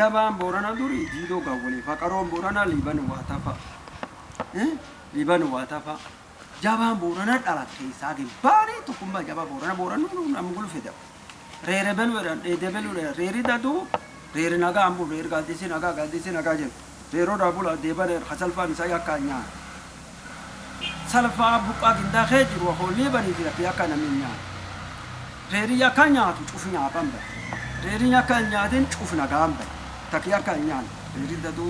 jabaan boorana durii jiidoo gaawwalee faqaroon boorana liban waatafa liban waatafa jabaan boorana dhalat keessaa gibbaanii tokkummaa jabaa boorana namni gulfedha reere beluudhaan dheedee beluudhaan reeri dadu reeri nagaa ambu reeri gaaddisi nagaa jedhu reeroo daabula deebane hasalfaan isaa yakkaa nyaa salfaa buqqaa gindaa kee jiru hoolii banii jira yakka namni nyaa reeri yakka nyaatu cufu nyaatan ba'e reeri yakka nyaatin cufu nagaan ba'e takki yakka nyaan reeri dadu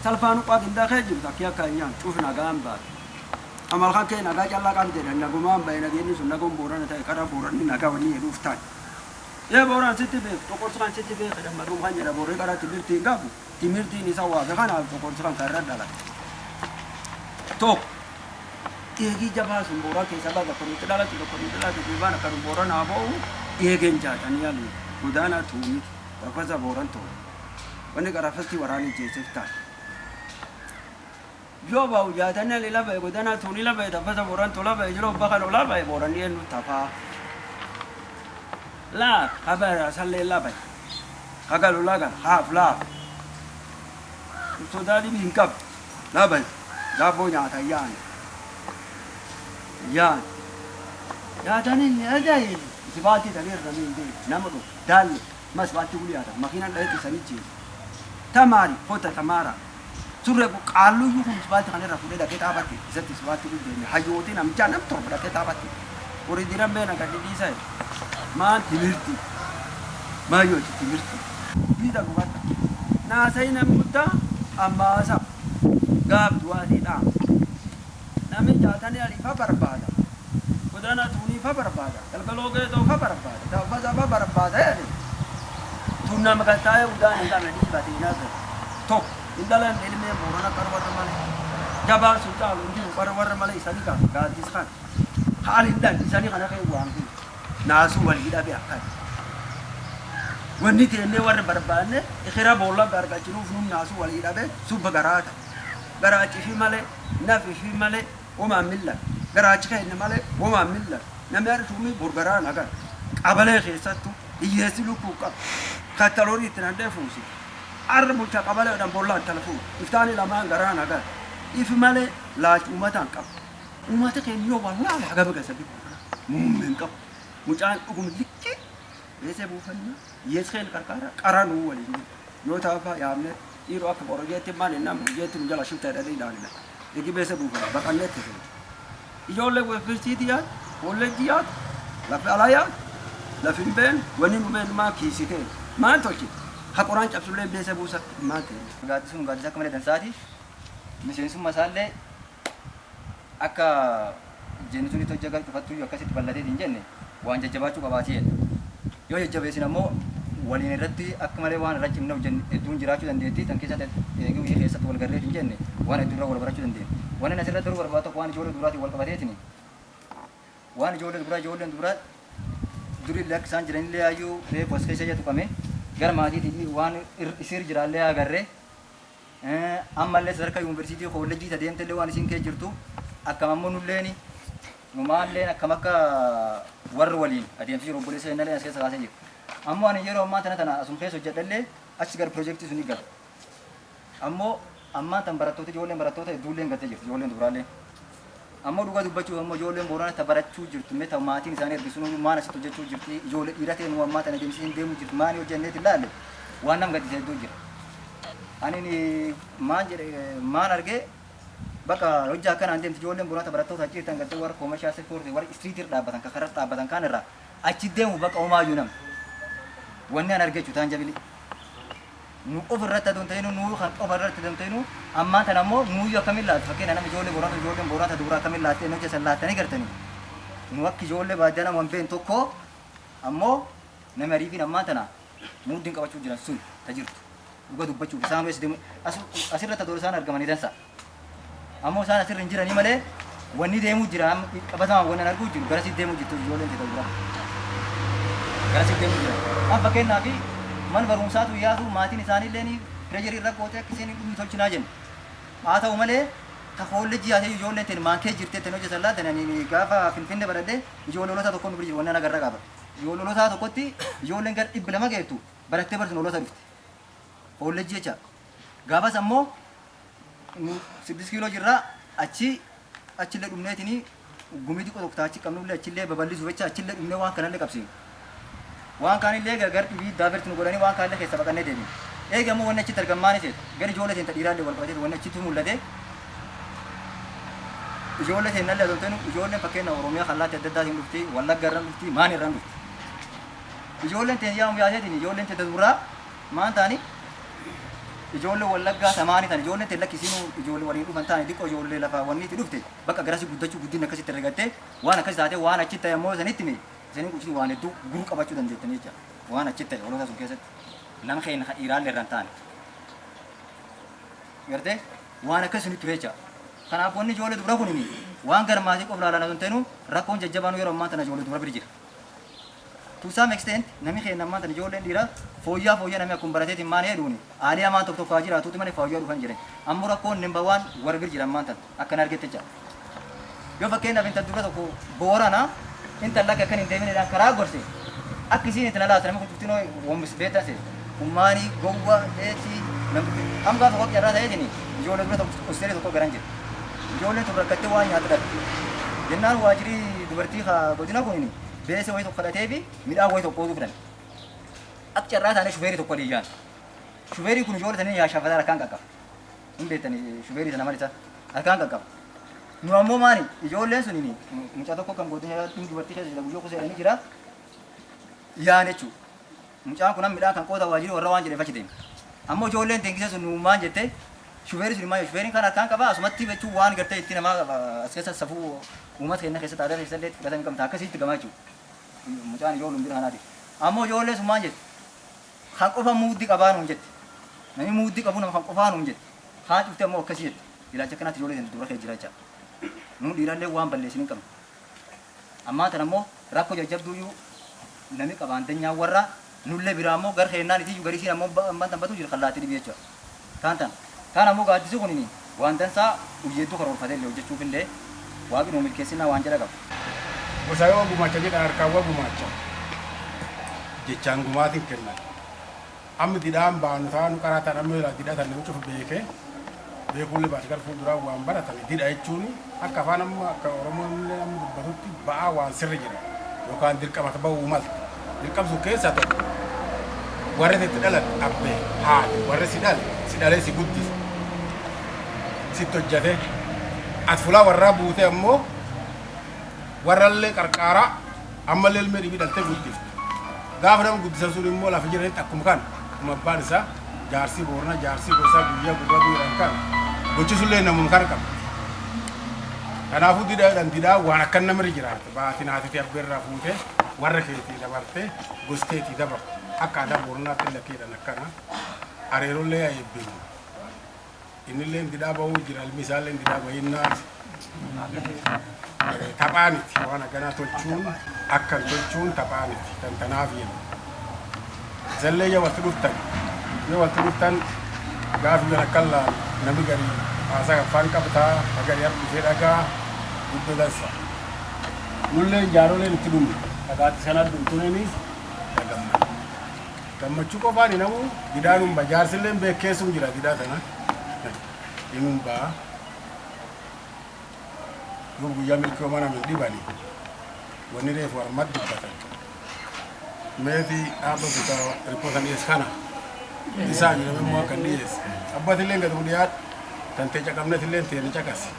salfaan buqqaa gindaa kee jiru takki yakka nyaan cufu nagaan ba'e amal kan kee nagaa callaa qabde nagumaan ba'e nageenyi sun nagoon boorana ta'e karaa booranni nagaa wanni hedduuf ta'e ya boran sitti be tokorsan sitti be kada marum hanya da bore kada timirti ngabu timirti ni sawa be kana tokorsan karra dala to egi jaba sun bora ke sabaga ko dala to ko dala to bana karu boran abo egen jata ni ali gudana tumi rafaza boran to wani gara fasti warani je sefta yo ba ujata ne la ba gudana tuni la ba da faza boran to la ba jiro ba kana la ba boran ni nu tafa la kabara salle la bay kagalu laga half la to dali bin kap la bay da bo nya ta yan ya tani ne ajai sibati tani ramin de namado dal masbati guliyata makina da yake sanici tamari fota tamara surre bu qalu yu sibati kana rafude da keta batti zati sibati gulde hayoti nam janam to da keta batti uri diram be na gaddi sai ma timirti ma yo timirti bida gubata na sai na mutta amma sa gab duati da nami jatane ali fa barbada udana tuni fa barbada kalkaloge to fa barbada da fa barbada yani tunna magata udana da medi batina to indalan ilme borana karwata male jaba sulta lunji barwar male isani ka gadis khan halin dan isani kana kai wangi nasu walida be akkan wani tenne war barbaane ikhira bolla garga chinu funum nasu walida be sub garata garachi fi male nafi fi male wama milla garachi kayne male wama milla namar tumi burgara nagar qabale khesatu iyesilu kuqa katalori tinande fusi arbu ta qabale dan bolla telefon iftani lama gara nagar if male la umatan qab umata ken yo wallahi aga baga sabi mummen qab mucaan dhugum likki reese buufanna yeeskheel qarqara qaranu waliin yoo taafa yaamne dhiiroo akka borojeetti maan innaan borojeetti nu jala shifta jedhanii ilaalina digi beese buufana baqanneetti fi ijoollee weefirsiitiyaat kolleejjiyaat lafi alayaat lafi hinbeen wanni nu been maa kiisiteen maan tolchi haquraan cabsullee beese buusa maan ta'e gaaddisuun gaaddisa akka malee dansaati miseensumma isaallee akka jenni suni tojja gal cufattuyyuu akkasitti bal'ateet hin jenne waan jajjabaachuu qabaatee yoo jajjabeessin ammoo waliin irratti akka malee waan irra cimna hedduun jiraachuu dandeetti tan keessatti eeguu keessatti wal garreet hin jenne waan hedduu irra wal barachuu dandeenya waan inni asirratti daruu barbaadu waan ijoollee duraatiin wal qabateetini waan ijoolleen duraa durii illee akka isaan jiranillee hayyuu reefu as keessa tuqame gara maatiitiin waan isir jiraallee agarree ammallee sadarkaa yuunivarsiitii kolleejjii adeemtellee waan isiin kee jirtu akkam ammoo nulleeni numaalleen akkam akka warri waliin adeemsi jiru obboleessa innallee as keessa kaasee jiru ammoo ani yeroo ammaa tana asum keessa hojjedhallee achi gara piroojeektii suni gala ammoo ammaa tan barattoota ijoolleen barattoota hedduulleen galtee jirti ijoolleen duraallee ammoo dhugaa dubbachuuf ammoo ijoolleen boorana ta barachuu jirtu mee ta maatiin isaanii ergisuun maan asitti hojjechuu jirti ijoollee dhiira ta'e nu ammaa tana deemsiin deemuu jirtu maani hojjenneet ilaalle waan nam gaddisee hedduu jira ani maan argee bakka hojjaa akkanaan deemti ijoolleen boorana barattoota achi jirtan galtee warra koomeeshaa sekoortii warra istriitir dhaabbatan kan karratti dhaabbatan kaan irraa achi deemu bakka homaayyuu nam wanni an argechu taan jabili nu ofirratti adon ta'inu nu kan ofirratti adon ta'inu ammaa tan ammoo nuuyyu akkamiin laatu fakkeenya nama ijoolleen boorana duraa akkamiin laattee nu jesan laattanii gartanii nu akka ijoollee baadiyyaa nama hin beekne tokko ammoo nama ariifiin ammaa tana muuddiin qabachuu jiran sun ta jirtu dhuga dubbachuuf isaan weessi deemu asirratti adoo isaan argamanii dansa ammoo isaan asirra hin jiranii malee wanni deemuu jira qabatamaan wanni arguu jiru garasitti deemuu jirtu ijoolleen ta'e duraa garasitti deemuu jira an fakkeenyaaf man barumsaatu yaatu maatiin isaaniillee ni pireejarii irra qootee akka isheen dhumni tolchinaa jennu haa ta'u malee ka kolleejjii haasee ijoolleen ta'e maankee jirtee ta'e hojjetan laatan ani gaafa finfinnee baradhee ijoollee olotaa tokkoon nu bira jiru wanni agarra qaba ijoollee olotaa tokkotti ijoolleen gara 200 geettu barattee barsiin olota dhufte koolleejjii jecha. Gaafas ammoo 6 kiiloo jirraa achillee dhumneetini gumii xiqqoo tokko taachi qabnullee achillee babal'isuuf jecha achillee dhumnee waan kanallee qabsiinu. Waan kaanillee gargar dhibii daaberti nu godhanii waan kaanillee keessa baqannee deemne. Eegamuu wanni achitti argamaan ta'e gari ijoollee ta'e dhiiraallee wal qabatee wanni achitti mul'ate. Ijoollee ta'e nallee adoonteenu ijoolleen fakkeenya Oromiyaa kallaatti adda addaatiin dhufti, Wallagga irraan dhufti, Maan irraan dhufti. Ijoolleen ta'e yaa muyaaseetiin ijoolleen ta'e duraa maan ta'anii ijoollee Wallaggaa tamaanii ta'an ijoolleen ta'e lakkisiinuu ijoollee waliin dhufan ta'anii xiqqoo ijoollee lafaa wanni itti dhufte bakka garasi guddachuu guddinni akkasitti herregattee waan akkas taatee waan achitti ta'e ammoo sanitti mee isanii kuchiti waan hedduu guruu qabachuu dandeettanii jecha waan achitti ta'e oloota sun keessatti lama keenya dhiiraallee irraan ta'an. Gartee waan akkas sunitti ture jecha. Kanaaf wanni ijoollee dubara kunini waan garmaasii qofa ilaalan osoo hin ta'inu rakkoon jajjabaan yeroo ammaa tana ijoollee dubara bira jira. To some extent namni keenya ammaa tana ijoolleen dhiiraa fooyyaa namni akkuma barateetiin maan hedduuni aalii hamaan tokko tokko jiraatuuti malee fooyyaa dhufan jiran. Ammoo rakkoon nimba waan warra bira jira ammaa tana akkan argette jecha. Yoo fakkeenyaaf intal dubara tokko boorana intal lakka akkan hin deebineedhaan karaa gorse akka isiin itti nalaata namni kun tuftinoo wammis beektaa se ummaanii gowwa dheetii namni amma gaafa waqtii irraa ta'eetiin ijoollee dubara tokko hosteelii tokko garan jira. Ijoolleen tun rakkattee waan nyaata dhabde. Jennaan waajirii dubartii godina kunini beese wayii tokko fudhatee fi midhaan wayii tokko otuu fidan. Akka carraa taanee shufeerii tokko dhiyyaan. Shufeerii kun ijoollee tanii yaashafataa harkaan qaqqaba. Hin beektanii shufeerii sana malisa harkaan qaqqaba. Nu ammoo maani ijoolleen sunini mucaa tokko kan godina dubartii keessa jira guyyoo kuseedhanii jira. Yaan jechuudha. Mucaan kun midhaan kan qoota waajirii warra waan jedheef achi deema. Ammoo ijoolleen teengisa sun nuumaan jettee shufeerii sun maayyo shufeeriin kan harkaan qabaa asumatti jechuun waan gartee itti namaa as keessa safuu uummata keenya keessatti aadaa keessatti illee fudhatanii qabata akkasitti gamaa jechuudha. Mucaan ijoollee bira kanaati. Ammoo ijoollee sun maal jette? Kan qofa muuddii qabaa nuun jette. Namni muuddii qabu nama kan qofaa nuun jette. Haan cuftee ammoo akkasii jette. Ilaalcha akkanaatti ijoollee dura kee jira jecha. Nuun dhiirallee waan balleessin hin qabne. Ammaa tan ammoo rakkoo jajjabduuyyuu namni qabaantenyaa warra nullee biraa ammoo gar keennaan itti garisiin ammoo ammaan tanbatu jira kallaatti dhibi jechuudha. Kan ammoo gaaddisuu kunini waan dansaa uyyeedduu karoorfatee illee hojjechuuf illee waaqni nu milkeessinaa waan jedha qaba. Gosaayoo gumaacha jedha harkaawwa gumaacha jechaan gumaatiin kennan. Amma didhaan baanu taanu karaa tan amma irraa didhaa tan nama cufu beekuun libaati gara fuulduraa waan baratan didha jechuun akka afaan amma akka Oromoon amma dubbatutti ba'aa waan sirri jira yookaan dirqama ta'uu malta. Dirqamsu keessaa tokko warra itti dhalan abbee haadha warra si dhalee si guddise sitti hojjate ati fulaa warraa buute ammoo warrallee qarqaaraa ammallee ilmee dhibii dhaltee guddifte gaafa nama guddisan sun immoo lafa jiranitti akkuma kan akkuma abbaan isaa jaarsii boorana jaarsii gosaa guyyaa gurraa duudhaan kan gochisullee namuun kan qabu. Kanaafuu didhaa waan akkan namarra jiraate baatiin haatiifi abbeerraa fuute warra keetii dabartee gosteetii dabarte akka aadaa booranaatti lakkeedhaan akkana areerollee eebbimu. Innillee didhaa bahuu jira ilmi isaallee didhaa bahinnaati. Taphaaniti waan akkanaa tolchuun akkan tolchuun taphaaniti kan tanaaf jenna. Isallee yoo walitti dhuftan gaafi yana kallaa namni garii haasaa afaan qabtaaagarii harbisee dhagaa guddoo dansa. Nullee jaaroleen itti dhumne dhagaatti sana dhumtuunis dhagamma. Gammachuu qofaan namu didhaan jaarsillee beekeessuun jira didhaa sana. Himuun ba'a. Yoo guyyaa milkii mana min dhibani wanni reefu harmatti dubbatan. Meetii dhaabbatu ta'u rippootan dhiyees kana. Isaa jedhame immoo akka dhiyees. Abbatillee gadu dhiyaadhu kan ta'e caqabnetillee ta'e ni caqasi.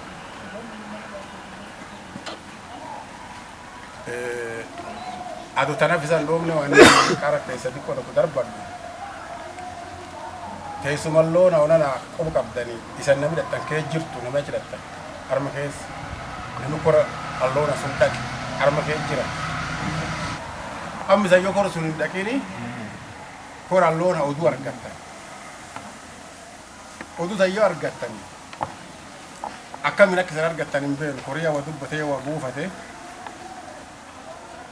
Ado tanaaf isaan dhoofne waan qara keessa xiqqoo tokko darbadhu. Teessumalloo na onana qofa qabdanii isan namni dhaqxan kee jirtu nama achi dhaqxan harma keessa namni kora alloona sun dhaqe harma kee jira. Amma isa yoo kora sun hin dhaqini kora alloona oduu argattan. Oduu tayyoo argattanii akkamiin akka isaan argattan hin beenu koriyaa waa dubbatee waa buufate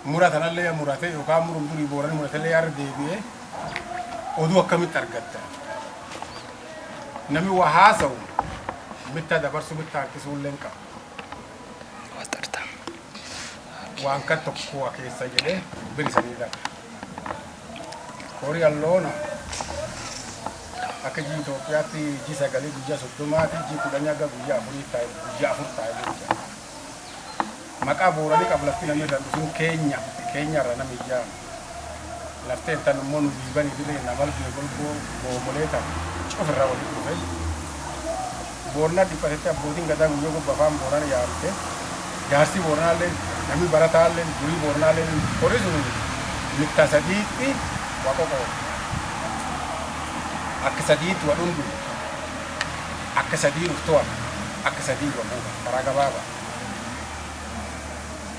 muratanallee murate yookaan murum durii booranii muratellee yaada deebi'ee oduu akkamitti argattan. Namni waa haasa'u mitta dabarsu mitta harkisuullee qaba. Waan kan tokko keessa jedhee bilisanii laata. Horii alloona akka jii Itoophiyaatti jii sagalee guyyaa soddomaati jii kudhanii akka guyyaa afurii taa'e guyyaa afur taa'e jechuudha. Maqaa booranii qabu lafti namni irra dhufuun keenya irra nama ijaaru. Laftee tan immoo nu diibanii diree namal biyya golboo boomolee ta'e cufirraa walitti dhufe. Boornaa dhiphatetti abbootiin gadaa guyyaa gubba afaan boorana yaamte jaarsi boornaallee namni barataallee durii boornaallee horii sun mitta sadiitti waqoqoo. Akka sadiitti wadhundu akka sadii dhuftoon akka sadii wabuudha karaa gabaabaa.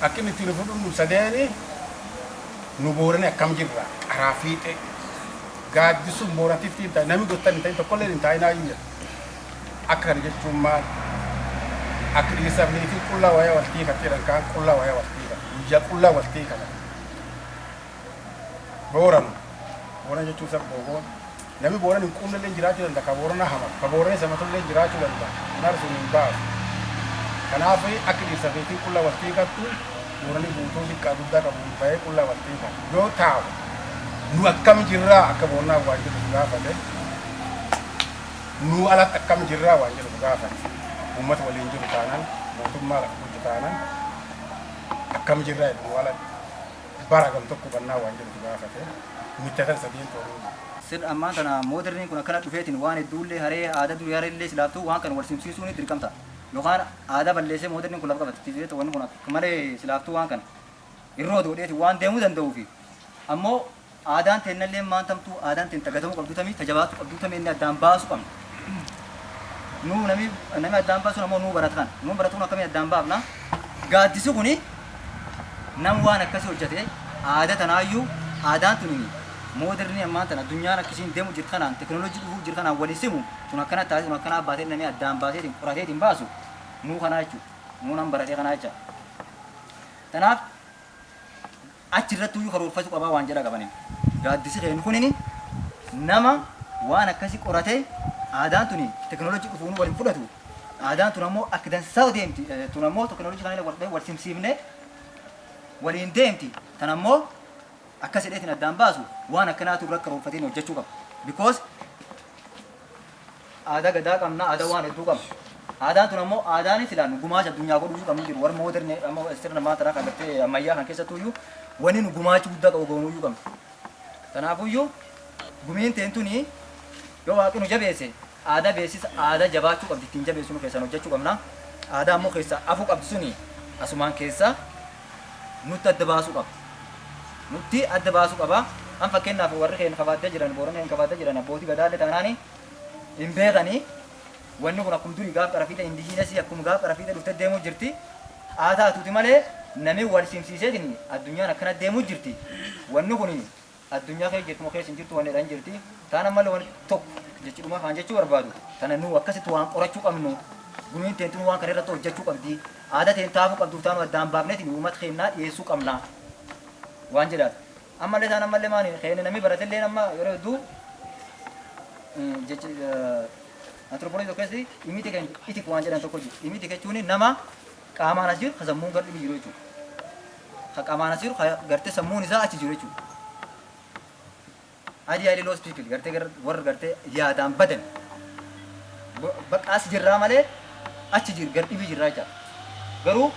Akka inni ittiin fudhunnu sadeeni nu boorani akkam jirra qaraa fiixee gaaddisuun booratitti hin ta'e namni gottan hin ta'in tokkollee hin taa'inaa hin jedhu. Akka kana jechuun maal? Akka dhiirsaaf niitiin qullaa wayyaa waltii kan jedhan kaan qullaa wayyaa waltii kan guyyaa qullaa waltii kana. Booran jechuun sab booboon. Namni booran hin quunnellee jiraachuu danda'a. Ka boorana hama. Ka boorana isa matullee jiraachuu danda'a. Kanaaf sun hin baasu. Kanaaf akka dhiirsaaf niitiin qullaa waltii kattu boorani guutuu xiqqaa guddaa qabu bahee qullaa waltii kan yoo taa'u nu akkam jirraa akka boornaa waan jedhu gaafate. Nu alatti akkam jirraa waan jedhu gaafate. Uummata waliin jiru taanaan mootummaa hojii taanaan akkam jirraa jedhu alatti bara gam tokko bannaa waan jedhu gaafate. Mittatan sadiin ta'uu. Sir ammaan kana mooderniin kun akkana dhufeetiin waan hedduullee haree aadaa durii haree silaaftuu waan kana wal simsiisuun itti dirqamta. Yookaan aadaa balleessee mooderniin kun lafa qabatatti wanni kun akka malee silaaftuu waan kana irroo doodheeti waan deemuu danda'uufi. Ammoo aadaan teennallee maantamtuu aadaan teen tagatamuu qabdu tamii tajabaatu qabdu tamii inni addaan baasu qabna. Nu nami addaan baasu ammoo nu baratan. Nu baratuun akkamii addaan baafna. Gaaddisi kuni nam waan akkasii hojjete aadaa tanaayyuu aadaan tuni mooderni ammaan tana addunyaan akkasiin deemu jirtu kanaan teknooloojii dhufuu jirtu kanaan waliin simu tun akkana taasise tun akkana baatee namni addaan baaseetiin qorateetiin baasu nuu kanaa jechuudha. Nuu nam baratee kanaa jecha. Kanaaf achirratti iyyuu karoorfachuu qabaa waan jedha qabaniin. Gaaddisi keenya kunini nama waan akkasii qoratee aadaan tuni teknooloojii dhufuun waliin fudhatu. Aadaan tun ammoo akka dansaa deemti. Tun ammoo teknooloojii kanaan wal simsiifne waliin deemti. Tan ammoo akka sedheetiin addaan baasu waan akkanaatu irra karoorfateen hojjechuu qaba. Because aadaa gadaa qabna aadaa waan hedduu qabna. Aadaan tun ammoo aadaan filaan gumaacha addunyaa godhuu qabnu jiru. Warra mooderni ammoo sirna maataraa kan gartee ammayyaa kan keessattuu iyyuu wanni nu gumaachi guddaa qabu goonuu iyyuu qabna. Kanaafuu iyyuu gumiin teen tuni yoo waaqni nu jabeesse aadaa beeksisa aadaa jabaachuu qabdi ittiin jabeessuu nu keessaan hojjechuu qabna. Aadaa ammoo keessa afuu qabdi suni asumaan keessa nutti adda baasuu qaba. Nutti adda baasuu qaba. An fakkeenyaaf warri keenya kafaatee jiran boorana keenya kafaatee jiran abbootii gadaallee taanaani hin beekanii wanni kun akkuma durii gaaf qarafiidha indijiinasii akkuma gaaf qarafiidha dhuftee deemuu jirti. Haa taatuuti malee namni wal simsiiseetiin addunyaan akkana deemuu jirti. Wanni kun addunyaa keessa jirtu moo keessa hin jirtu wanni dhaan jirti. Taana malee wanni tokko jechuudha kan jechuu barbaadu. Tana nu akkasitti waan qorachuu qabnu gumiin teentuun waan kana irratti hojjechuu qabdi. Aadaa teen taafuu qabduuf taanu addaan baafneetiin uummata keenyaa dhiyeessuu qabna. Waan jedhaat. Ammallee taan ammallee maani keenya namni baratellee amma yeroo hedduu jechi anthropology keessatti imiti kan itik waan jedhan tokko jiru. Imiti jechuun nama qaamaan as jiru sammuun gadi jiru jechuudha. Ka qaamaan as jiru gartee sammuun isaa achi jiru jechuudha. Adii lost people gartee warra gartee yaadaan badan baqaas jirraa malee achi jiru gadi jirraa jechuudha. Garuu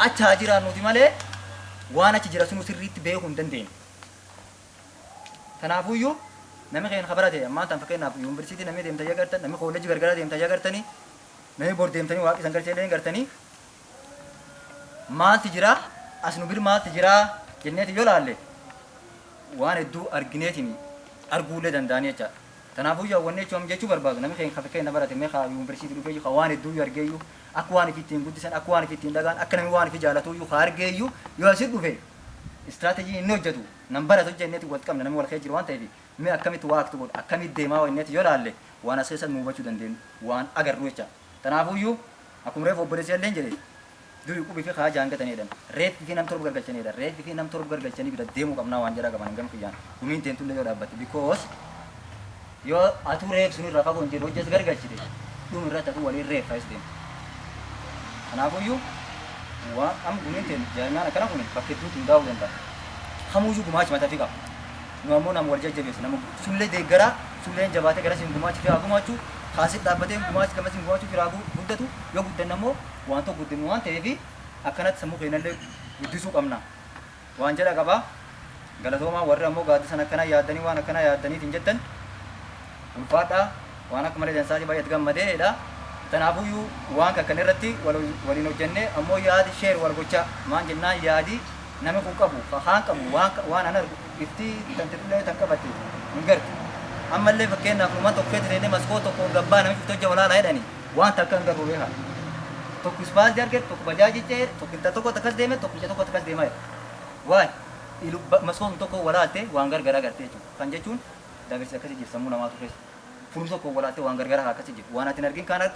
achaa jiraan nuti malee waan achi jira sunu sirriitti beekuu hin dandeenye. Kanaafuu iyyuu namni keenya barate ammaan tan fakkeenyaaf yuunivarsiitii namni deemtanii agartan namni kooleejii gargaraa deemtanii agartanii namni bor deemtanii waaqni san galcheellee gartanii maalti jira as nu bir maalti jira jenneeti yoo laalle waan hedduu argineetiin arguullee danda'anii jecha. Kanaafuu iyyuu wanni jechuu barbaadu namni keenya fakkeenya barate meeqa yuunivarsiitii dhufee iyyuu waan hedduu argee iyyuu akka waan ifittiin guddisan akka waan ifittiin dhagaan akka namni waan ifi jaalatu iyyuu argee iyyuu yoo asii dhufe istiraatejii inni hojjetu nan baratu jenneeti wal qabna namni wal kee jiru waan ta'eef mee akkamitti waaqtu godha akkamitti deemaa wanneeti yoo laalle waan as keessa nu hubachuu dandeenyu waan agarru jecha. Kanaafuu iyyuu akkuma reefu obboleessi illee jedhe durii qubii fi kaa jaangataniidhaan reeffi fi nam torba gargalchaniidhaan reeffi fi nam torba gargalchanii bira deemuu qabnaa waan jedhaa qaban gam kiyyaan gumiin teentullee yoo dhaabbate because yoo atuu reef sun irraa fagoo hin jedhu hojjetu gargalchite dhuma irratti atuu waliin reeffa is deemu. Kanaafuu iyyuu waan amma gumiin teen jaarmaan akkana kun bakka hedduutti hundaa'uu danda'a. Hamuuyyuu gumaachi mataa fi qaba. Nu ammoo nama wal jajjabeessu nama sullee deeggaraa sulleen jabaatee gara siin gumaachi fi gumaachu haasif dhaabbatee gumaachi gama siin gumaachu firaa guddatu yoo guddanne ammoo waan tokko guddinu waan ta'eef akkanatti sammuu keenyallee guddisuu qabna waan jedha qabaa galatoomaa warri ammoo gaaddisan akkana yaaddanii waan akkana yaaddaniif hin jettan ulfaadhaa waan akka malee dansaati baay'eetti gammadeedha tanaafuyyuu waan kakkan irratti waliin hojjennee ammoo yaadi sheer wal gochaa maan jennaan yaadi nama kun qabu haan qabu waan an argu itti tantirullee tan qabatte hin gartu ammallee fakkeenyaaf uumaan tokko keessa deemee maskoo tokko gabbaa namichi hojja walaalaa jedhani waan takka hin garuu beekaa tokko ispaaltii arge tokko bajaajii ce'e tokko inta tokko takkas deeme tokko ija tokko takkas deemaa waan maskoon tokko walaalte waan gargaraa gartee jechuudha kan jechuun dabarsi akkasii jiru sammuu namaatu keessa fuulli tokko walaalte waan gargaraa akkasii jiru waan ati hin argin kan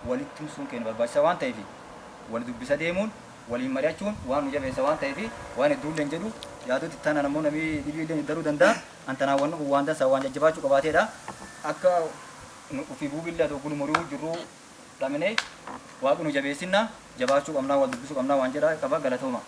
walitti himsuun keenya barbaachisaa waan ta'eef wal dubbisa deemuun waliin mari'achuun waan nu jabeessa waan ta'eef waan hedduullee hin jedhu yaaduutti taanaan ammoo namni dhibiillee daruu danda'a antanaawwan waan dansaa waan jajjabaachuu qabaateedha akka ofii buubillee tokko murii jirru dhaminee waaqni nu jabeessinna jabaachuu qabnaa wal dubbisuu qabnaa waan jedha qaba galatooma.